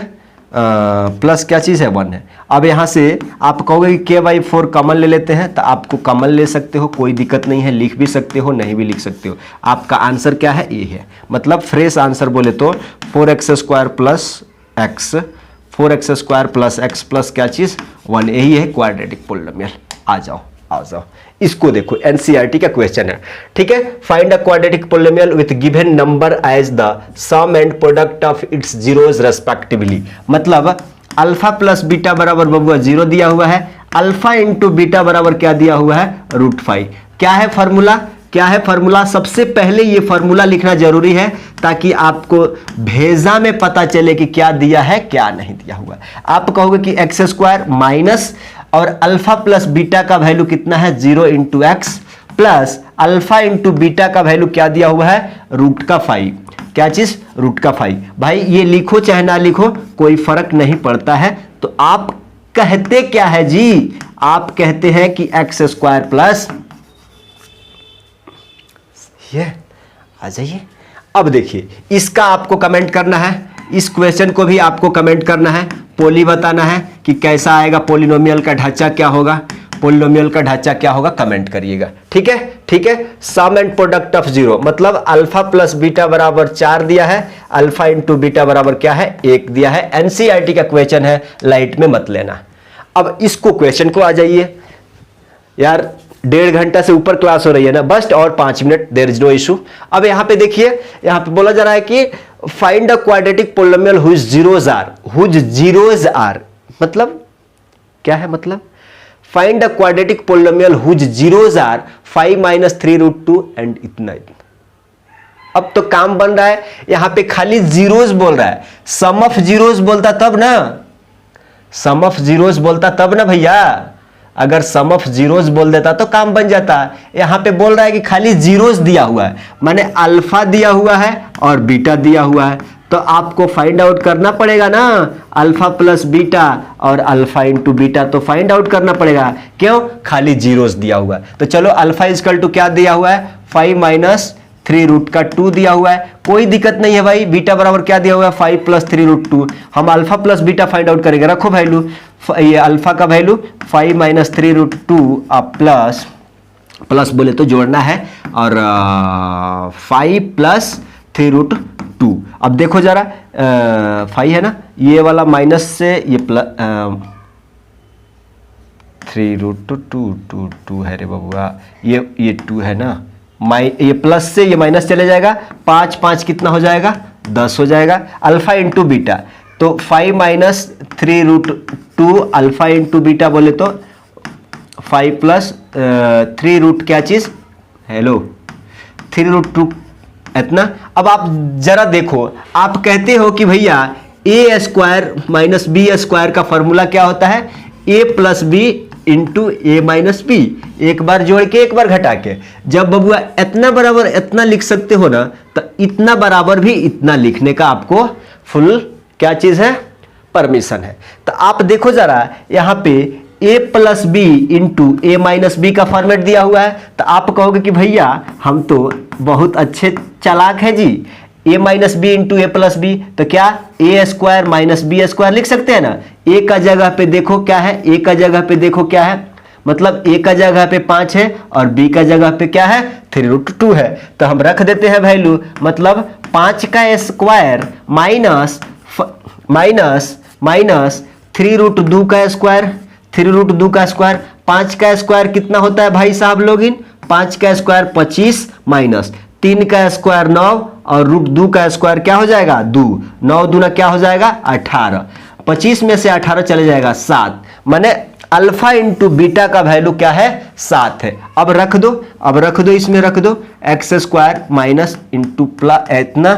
प्लस क्या चीज है, 1 है। अब यहाँ से आप कहोगे कि k/4 कॉमन ले लेते हैं, तो आपको कॉमन ले सकते हो, कोई दिक्कत नहीं है, लिख भी सकते हो, नहीं भी लिख सकते हो। आपका आंसर क्या है, ये है, मतलब फ्रेश आंसर बोले तो 4x square plus x, 4x square plus x plus क्या चीज, 1, यही है क्वाड्रेटिक पोलिनोमियल। आ जाओ, आ जाओ, इसको देखो, एनसीईआरटी का क्वेश्चन है, ठीक है। Find a quadratic polynomial with given number as the sum and product of its zeros respectively. मतलब अल्फा प्लस बीटा बराबर बबुआ 0 दिया हुआ है, अल्फा इंटू बीटा बराबर क्या दिया हुआ है, √5। क्या है फार्मूला, क्या है फार्मूला, सबसे पहले ये फार्मूला लिखना जरूरी है ताकि आपको भेजा में पता चले कि क्या दिया है क्या नहीं दिया हुआ। आप कहोगे कि एक्स स्क्वायर माइनस, और अल्फा प्लस बीटा का वैल्यू कितना है, 0 into x plus alpha into beta का वैल्यू क्या दिया हुआ है, √5। क्या चीज, √5। भाई ये लिखो चाहे ना लिखो कोई फर्क नहीं पड़ता है। तो आप कहते क्या है जी, आप कहते हैं कि एक्स स्क्वायर प्लस, ये आ जाइए। अब देखिए, इसका आपको कमेंट करना है, इस क्वेश्चन को भी आपको कमेंट करना है, पोली बताना है कि कैसा आएगा, पोलिनोमियल का ढांचा क्या होगा, पोलिनोमियल का ढांचा क्या होगा, कमेंट करिएगा, ठीक है, ठीक है। सम एंड प्रोडक्ट ऑफ जीरो, मतलब अल्फा प्लस बीटा बराबर 4 दिया है, अल्फा इंटू बीटा बराबर क्या है, 1 दिया है। एनसीईआरटी का क्वेश्चन है, लाइट में मत लेना। अब इसको क्वेश्चन को आ जाइए यार, 1.5 घंटा से ऊपर क्लास हो रही है ना, बस और 5 minute, there is no issue. अब यहां पे देखिए, यहां पे बोला जा रहा है कि find the quadratic polynomial whose zeros are, मतलब क्या है, मतलब find the quadratic polynomial whose zeros are 5 - 3√2 and इतना इतना। अब तो काम बन रहा है, यहां पे खाली जीरोज बोल रहा है, सम ऑफ जीरोज बोलता तब ना, सम ऑफ जीरोज बोलता तब ना भैया, अगर सम ऑफ जीरोज बोल देता तो काम बन जाता। यहां पे बोल रहा है कि खाली जीरोज दिया हुआ है, माने अल्फा दिया हुआ है और बीटा दिया हुआ है, तो आपको फाइंड आउट करना पड़ेगा ना, अल्फा प्लस बीटा और अल्फा इंटू बीटा, तो फाइंड आउट करना पड़ेगा। क्यों? खाली जीरोज दिया हुआ है। तो चलो अल्फा इजकल टू क्या दिया हुआ है, 5 - 3√2 दिया हुआ है, कोई दिक्कत नहीं है भाई। बीटा बराबर क्या दिया हुआ है, 5 + 3√2। हम alpha plus beta find out करेंगे, रखो वैल्यू, ये अल्फा का वैल्यू 5 - 3√2 प्लस प्लस बोले तो जोड़ना है, और 5 + 3√2। अब देखो जरा, 5 है ना, ये वाला माइनस से ये प्लस 3√2 है रे बबुआ, ये 2 है ना, ये प्लस से ये माइनस चले जाएगा, 5 - 5 कितना हो जाएगा, 10 हो जाएगा। अल्फा इंटू बीटा, तो 5 - 3√2 अल्फा इंटू बीटा बोले तो 5 + 3 क्या चीज, हेलो 3√2 इतना। अब आप जरा देखो, आप कहते हो कि भैया a² - b² का फॉर्मूला क्या होता है, a + b into a - b, एक बार जोड़ के एक बार घटा के। जब बबुआ इतना बराबर इतना लिख सकते हो ना, तो इतना बराबर भी इतना लिखने का आपको फुल क्या चीज है, परमिशन है। तो आप देखो जरा, यहां पे a + b into a - b का फॉर्मेट दिया हुआ है, तो आप कहोगे कि भैया हम तो बहुत अच्छे चालाक है जी, a - b into a + b, तो क्या a² - b² लिख सकते हैं ना। a का जगह पे देखो क्या है, a का जगह पे देखो क्या है, मतलब a का जगह पे 5 है और b का जगह पे क्या है, 3√2 है। तो हम रख देते हैं वैल्यू, मतलब 5 का स्क्वायर माइनस 3√2 का स्क्वायर, 3√2 का स्क्वायर, 5 का स्क्वायर कितना होता है भाई साहब लोगिन, 5 का स्क्वायर 25 माइनस 3 का स्क्वायर 9 और √2 का स्क्वायर क्या हो जाएगा, 2, 9 दूना क्या हो जाएगा, 18, 25 में से 18 चले जाएगा 7, माने अल्फा इंटू बीटा का वैल्यू क्या है, 7 है। अब रख दो, इसमें रख दो x² माइनस इंटू प्लस इतना,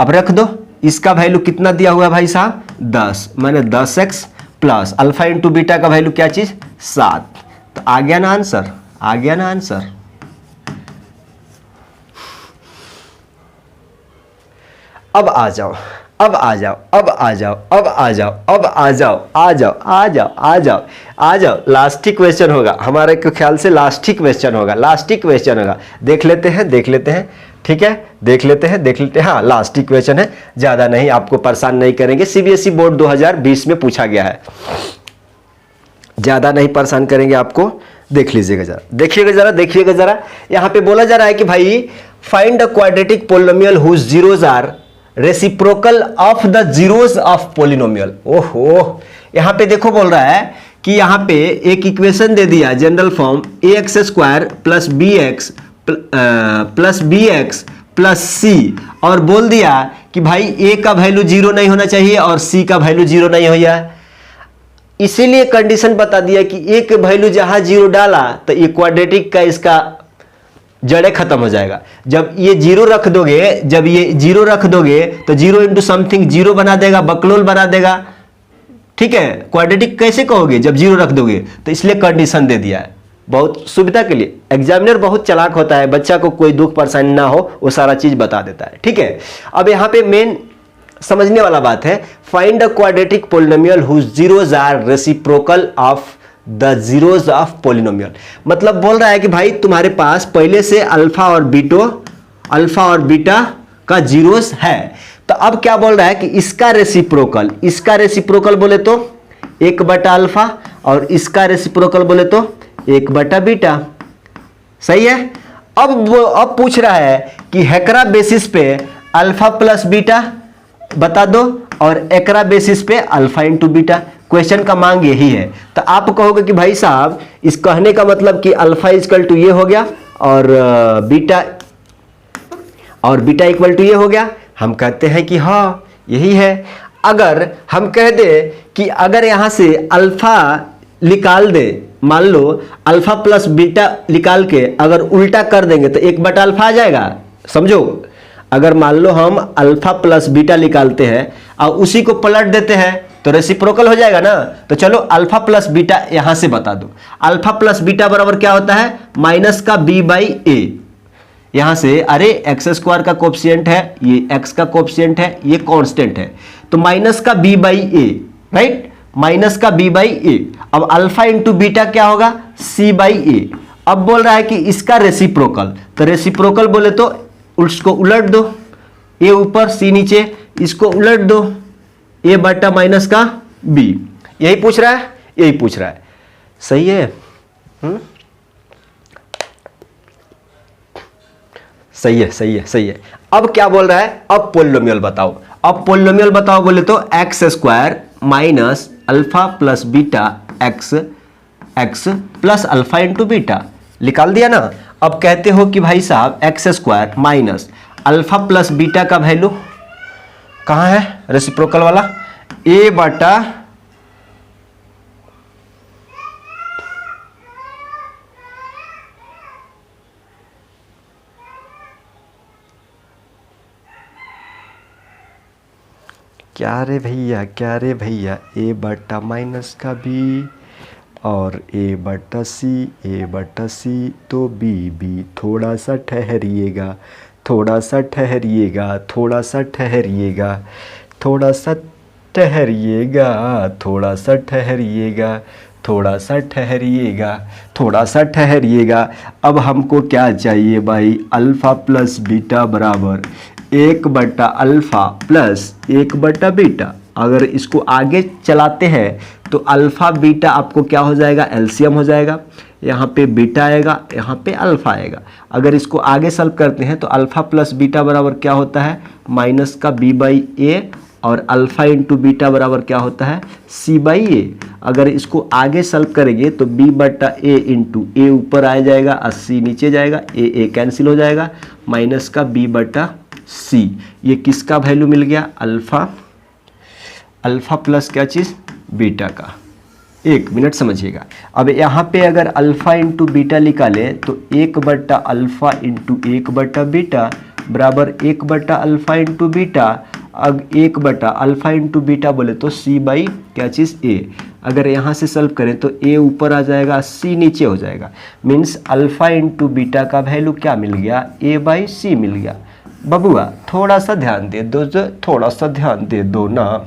अब रख दो, इसका वैल्यू कितना दिया हुआ है भाई साहब, 10, माने 10x plus alpha into beta का वैल्यू क्या चीज, 7। तो आ गया ना आंसर, आ गया ना आंसर। अब आ जाओ, अब आ जाओ, अब आ जाओ, अब आ जाओ, अब आ जाओ, आ जाओ, आ जाओ, आ जाओ, आ जाओ। लास्ट ही क्वेश्चन होगा हमारे के ख्याल से, लास्ट ही क्वेश्चन होगा, लास्ट ही क्वेश्चन होगा। देख लेते हैं, देख लेते हैं, ठीक है, देख लेते हैं, देख लेते हैं। हाँ, लास्ट ही क्वेश्चन है, ज्यादा नहीं, आपको परेशान नहीं करेंगे। सीबीएसई बोर्ड 2020 में पूछा गया है, ज्यादा नहीं परेशान करेंगे आपको। देख लीजिएगा जरा, देखिएगा जरा, देखिएगा जरा। यहां पे बोला जा रहा है कि भाई find the quadratic polynomial whose zeros are reciprocal of the zeros of polynomial. ओहो, यहां पे देखो बोल रहा है कि यहां पे एक इक्वेशन दे दिया general form ax² plus bx plus c, और बोल दिया कि भाई a का वैल्यू 0 नहीं होना चाहिए और c का वैल्यू 0 नहीं होया, इसीलिए कंडीशन बता दिया कि a के वैल्यू जहां 0 डाला तो ये क्वाड्रेटिक का इसका जड़े खत्म हो जाएगा। जब ये 0 रख दोगे, जब ये 0 रख दोगे तो 0 इंटू समथिंग 0 बना देगा, बकलोल बना देगा, ठीक है। क्वाड्रेटिक कैसे कहोगे जब 0 रख दोगे, तो इसलिए कंडीशन दे दिया है बहुत सुविधा के लिए। एग्जामिनर बहुत चालाक होता है, बच्चा को कोई दुख परेशानी ना हो वो सारा चीज बता देता है, ठीक है। अब यहाँ पे मेन समझने वाला बात है, find the quadratic polynomial whose zeros are reciprocal of the zeros of polynomial. मतलब बोल रहा है कि भाई तुम्हारे पास पहले से अल्फा और बीटा का जीरोस है, तो अब क्या बोल रहा है कि इसका रेसिप्रोकल बोले तो 1/अल्फा और इसका रेसिप्रोकल बोले तो 1/बीटा, सही है। अब पूछ रहा है कि हेकरा बेसिस पे अल्फा प्लस बीटा बता दो और एकरा बेसिस पे अल्फा इंटू बीटा। क्वेश्चन का मांग यही है। तो आप कहोगे कि भाई साहब इस कहने का मतलब कि अल्फा इक्वल टू ये हो गया और बीटा इक्वल टू ये हो गया। हम कहते हैं कि हाँ यही है। अगर हम कह दें कि अगर यहां से अल्फा निकाल दे, मान लो अल्फा प्लस बीटा निकाल के अगर उल्टा कर देंगे तो 1/अल्फा आ जाएगा। समझो, अगर मान लो हम अल्फा प्लस बीटा निकालते हैं और उसी को पलट देते हैं तो रेसिप्रोकल हो जाएगा ना। तो चलो अल्फा प्लस बीटा यहां से बता दो। अल्फा प्लस बीटा बराबर क्या होता है, माइनस का b/a। यहां से अरे एक्स स्क्वायर का कोफिशिएंट है, ये एक्स का कोफिशिएंट है, ये कांस्टेंट है, तो माइनस का b/a, राइट, माइनस का b/a। अब अल्फा इंटू बीटा क्या होगा, c/a। अब बोल रहा है कि इसका रेसिप्रोकल, तो रेसिप्रोकल बोले तो उसको उलट दो, a ऊपर c नीचे, इसको उलट दो, a बटा माइनस का b। यही पूछ रहा है, यही पूछ रहा है। सही है, सही है, सही है, सही है। अब क्या बोल रहा है, अब पोलिनोमियल बताओ। अब पोलिनोमियल बताओ बोले तो x square minus alpha plus beta x plus alpha into beta निकाल दिया ना। अब कहते हो कि भाई साहब x square minus alpha plus beta का वैल्यू कहाँ है, रेसिप्रोकल वाला, a बटा क्या रे भैया, क्या रे भैया, a बटा माइनस का b और a बटा c, तो b थोड़ा सा ठहरिएगा, थोड़ा सा ठहरिएगा, थोड़ा सा ठहरिएगा, थोड़ा सा ठहरिएगा, थोड़ा सा ठहरिएगा, थोड़ा सा ठहरिएगा, थोड़ा सा ठहरिएगा। अब हमको क्या चाहिए भाई, अल्फा प्लस बीटा बराबर 1/अल्फा प्लस 1/बीटा। अगर इसको आगे चलाते हैं तो अल्फा बीटा आपको क्या हो जाएगा, एलसीएम हो जाएगा, यहाँ पे बीटा आएगा, यहाँ पे अल्फा आएगा। अगर इसको आगे सॉल्व करते हैं तो अल्फा प्लस बीटा बराबर क्या होता है, माइनस का b/a और अल्फा इंटू बीटा बराबर क्या होता है, c/a। अगर इसको आगे सॉल्व करेंगे तो b/a इंटू a ऊपर आ जाएगा और c नीचे जाएगा, a कैंसिल हो जाएगा, माइनस का b/c। ये किसका वैल्यू मिल गया, अल्फा प्लस क्या चीज़, बीटा का। एक मिनट समझिएगा। अब यहाँ पे अगर अल्फा इंटू बीटा निकालें तो 1/अल्फा इंटू 1/बीटा बराबर 1/अल्फा इंटू बीटा। अब 1/अल्फा इंटू बीटा बोले तो c/ क्या चीज़ a। अगर यहाँ से सॉल्व करें तो a ऊपर आ जाएगा, c नीचे हो जाएगा, मीन्स अल्फा इंटू बीटा का वैल्यू क्या मिल गया, a/c मिल गया। बबुआ थोड़ा सा ध्यान दे दो, थोड़ा सा ध्यान दे दो ना।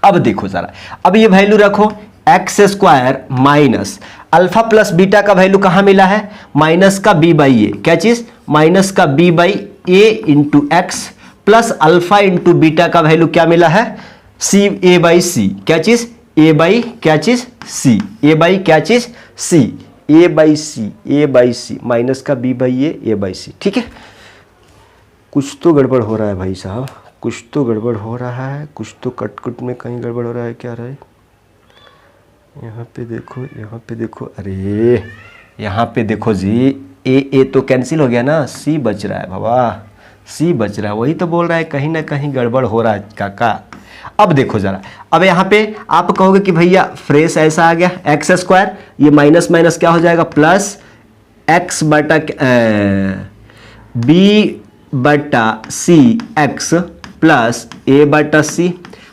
अब देखो जरा, अब ये वैल्यू रखो, x square minus alpha plus beta का वैल्यू कहाँ मिला है, माइनस का b/a, क्या चीज, माइनस का b/a into x plus alpha into beta का वैल्यू क्या मिला है, a/c, क्या चीज, a/ क्या चीज c, a/ क्या चीज c, a/c माइनस का b/a, a/c। ठीक है, कुछ तो गड़बड़ हो रहा है भाई साहब, कुछ तो गड़बड़ हो रहा है, कुछ तो कट में कहीं गड़बड़ हो रहा है। क्या रहा है, यहाँ पे देखो, यहाँ पे देखो, अरे यहाँ पे देखो जी, ए तो कैंसिल हो गया ना, सी बच रहा है बाबा, सी बच रहा है। वही तो बोल रहा है कहीं ना कहीं गड़बड़ हो रहा है काका। अब देखो ज़रा, अब यहाँ पे आप कहोगे कि भैया फ्रेश ऐसा आ गया, एक्स स्क्वायर, ये माइनस माइनस क्या हो जाएगा, प्लस एक्स बटा b/c एक्स प्लस a/c।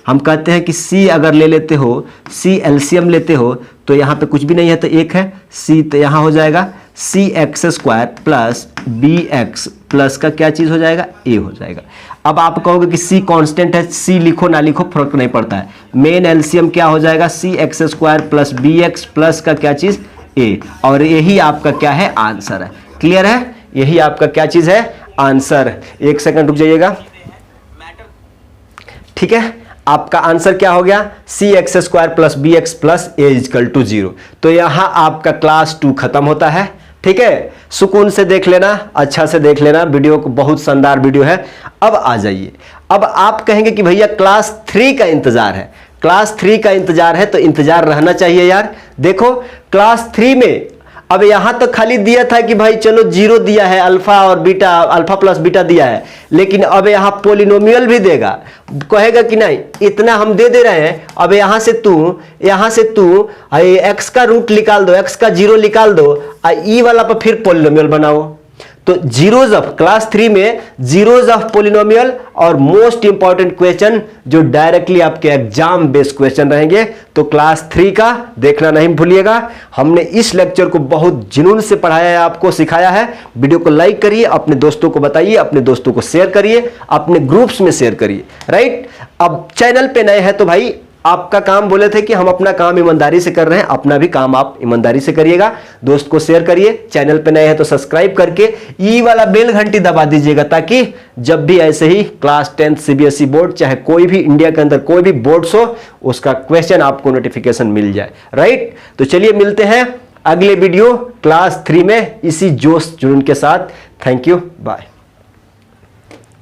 हम कहते हैं कि c अगर ले लेते हो, c एलसीएम लेते हो तो यहाँ पे कुछ भी नहीं है तो एक है, c तो यहाँ हो जाएगा cx² प्लस bx प्लस का क्या चीज़ हो जाएगा, a हो जाएगा। अब आप कहोगे कि c कांस्टेंट है, c लिखो ना लिखो फर्क नहीं पड़ता है, मेन एलसीएम क्या हो जाएगा, cx² प्लस bx प्लस का क्या चीज़, a। और यही आपका क्या है, आंसर है। क्लियर है, यही आपका क्या चीज़ है, आंसर। एक सेकंड रुक जाइएगा, ठीक है। आपका आंसर क्या हो गया, cx² plus bx plus a is equal to 0। तो यहां आपका क्लास 2 खत्म होता है। ठीक है, सुकून से देख लेना, अच्छा से देख लेना, वीडियो को बहुत शानदार वीडियो है। अब आ जाइए, अब आप कहेंगे कि भैया क्लास 3 का इंतजार है। क्लास 3 का इंतजार है तो इंतजार रहना चाहिए यार। देखो क्लास 3 में अब यहां तो खाली दिया था कि भाई चलो जीरो दिया है, अल्फा और बीटा, अल्फा प्लस बीटा दिया है, लेकिन अब यहां पोलिनोमियल भी देगा, कहेगा कि नहीं इतना हम दे रहे हैं, अब यहां से तू एक्स का रूट निकाल दो, एक्स का जीरो निकाल दो, ई वाला पर फिर पोलिनोमियल बनाओ। तो जीरोज ऑफ क्लास 3 में जीरोज ऑफ पोलिनोमियल और मोस्ट इंपॉर्टेंट क्वेश्चन जो डायरेक्टली आपके एग्जाम बेस्ड क्वेश्चन रहेंगे, तो क्लास 3 का देखना नहीं भूलिएगा। हमने इस लेक्चर को बहुत जुनून से पढ़ाया है, आपको सिखाया है। वीडियो को लाइक करिए, अपने दोस्तों को बताइए, अपने दोस्तों को शेयर करिए, अपने ग्रुप्स में शेयर करिए, राइट। अब चैनल पे नए हैं तो भाई आपका काम, बोले थे कि हम अपना काम ईमानदारी से कर रहे हैं, अपना भी काम आप ईमानदारी से करिएगा। दोस्त को शेयर करिए, चैनल पे नए हैं तो सब्सक्राइब करके ई वाला बेल घंटी दबा दीजिएगा, ताकि जब भी ऐसे ही क्लास 10 सीबीएसई बोर्ड, चाहे कोई भी इंडिया के अंदर कोई भी बोर्ड्स हो, उसका क्वेश्चन आपको नोटिफिकेशन मिल जाए, राइट। तो चलिए मिलते हैं अगले वीडियो क्लास 3 में इसी जोश जुनून के साथ। Thank you, bye.